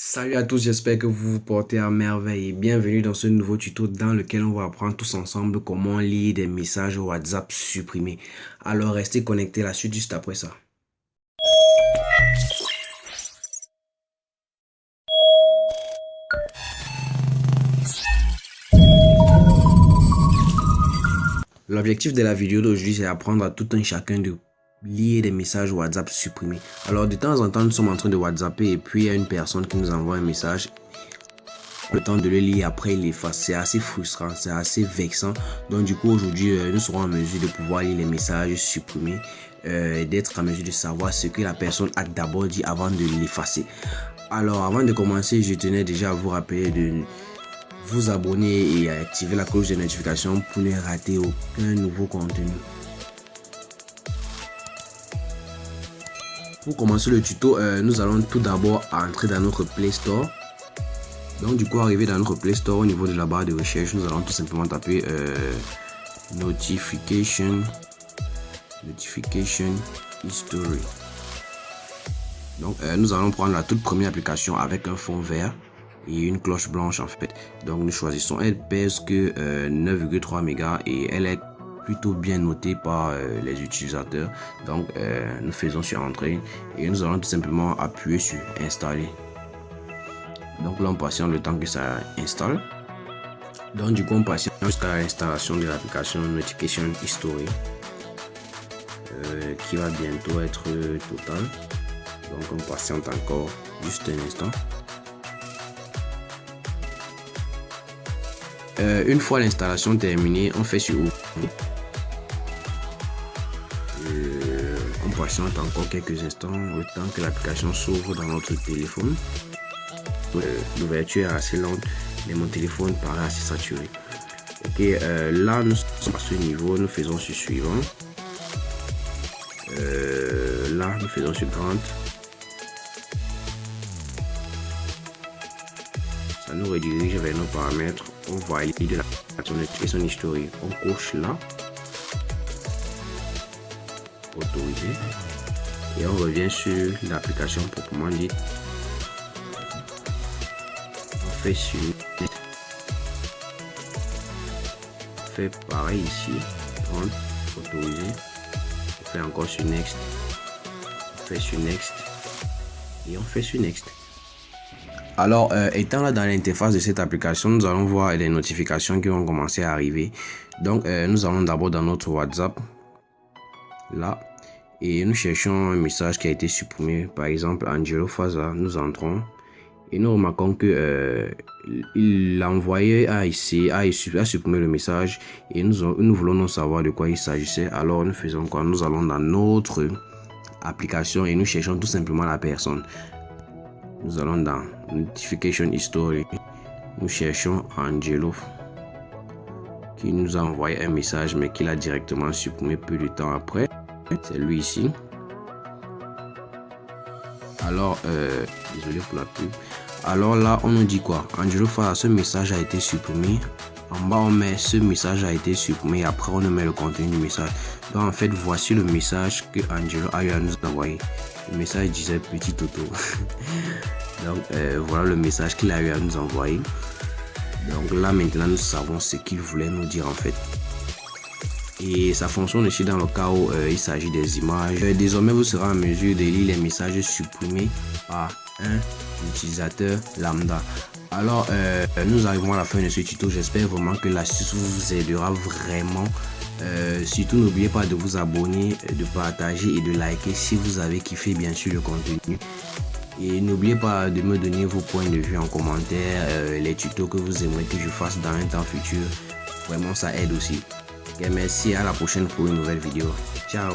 Salut à tous, j'espère que vous vous portez à merveille et bienvenue dans ce nouveau tuto dans lequel on va apprendre tous ensemble comment lire des messages WhatsApp supprimés. Alors restez connectés, la suite juste après ça. L'objectif de la vidéo d'aujourd'hui, c'est d'apprendre à tout un chacun de lire des messages WhatsApp supprimés. Alors de temps en temps, nous sommes en train de WhatsApper et puis il y a une personne qui nous envoie un message. Le temps de le lire, après il efface. C'est assez frustrant, c'est assez vexant. Donc du coup aujourd'hui nous serons en mesure de pouvoir lire les messages supprimés et d'être en mesure de savoir ce que la personne a d'abord dit avant de l'effacer. Alors avant de commencer, je tenais déjà à vous rappeler de vous abonner et activer la cloche de notification pour ne rater aucun nouveau contenu. Pour commencer le tuto, nous allons tout d'abord entrer dans notre Play Store. Donc du coup, arrivé dans notre Play Store, au niveau de la barre de recherche, nous allons tout simplement taper Notification History. Donc nous allons prendre la toute première application avec un fond vert et une cloche blanche en fait. Donc nous choisissons, elle pèse que 9,3 mégas et elle est plutôt bien notée par les utilisateurs. Donc nous faisons sur entrée et nous allons tout simplement appuyer sur installer. Donc là on patiente le temps que ça installe. Donc du coup on patiente jusqu'à l'installation de l'application Notification History qui va bientôt être totale. Donc on patiente encore juste un instant. Une fois l'installation terminée, on fait sur ouvrir. On patiente encore quelques instants le temps que l'application s'ouvre dans notre téléphone. L'ouverture est assez lente, mais mon téléphone paraît assez saturé. Ok, là nous sommes à ce niveau, nous faisons sur suivant. Là nous faisons sur grande. Ça nous redirige vers nos paramètres. On va aller de l'application historique. On coche là, autoriser, et on revient sur l'application proprement dite. On fait sur on fait pareil ici, prendre, autoriser, on fait encore sur next, on fait sur next et on fait sur next. Alors étant là dans l'interface de cette application, nous allons voir les notifications qui vont commencer à arriver. Donc nous allons d'abord dans notre WhatsApp là et nous cherchons un message qui a été supprimé, par exemple Angelo Faza. Nous entrons et nous remarquons que il a envoyé a supprimé le message et nous voulons non savoir de quoi il s'agissait. Alors nous faisons quoi? Nous allons dans notre application et nous cherchons tout simplement la personne. Nous allons dans Notification History, nous cherchons Angelo qui nous a envoyé un message mais qu'il a directement supprimé peu de temps après. C'est lui ici. Alors désolé pour la pub. Alors là on nous dit quoi? Angelo Faza, ce message a été supprimé. En bas on met ce message a été supprimé et après on met le contenu du message. Donc en fait voici le message que Angelo a eu à nous envoyer. Le message disait petit Toto. Donc voilà le message qu'il a eu à nous envoyer. Donc là maintenant nous savons ce qu'il voulait nous dire en fait. Et ça fonctionne aussi dans le cas où il s'agit des images. Désormais vous serez en mesure de lire les messages supprimés par un utilisateur lambda. Alors nous arrivons à la fin de ce tuto. J'espère vraiment que l'astuce vous aidera vraiment. Surtout n'oubliez pas de vous abonner, de partager et de liker si vous avez kiffé bien sûr le contenu. Et n'oubliez pas de me donner vos points de vue en commentaire, les tutos que vous aimeriez que je fasse dans un temps futur. Vraiment ça aide aussi. Ok, merci, à la prochaine pour une nouvelle vidéo. Ciao.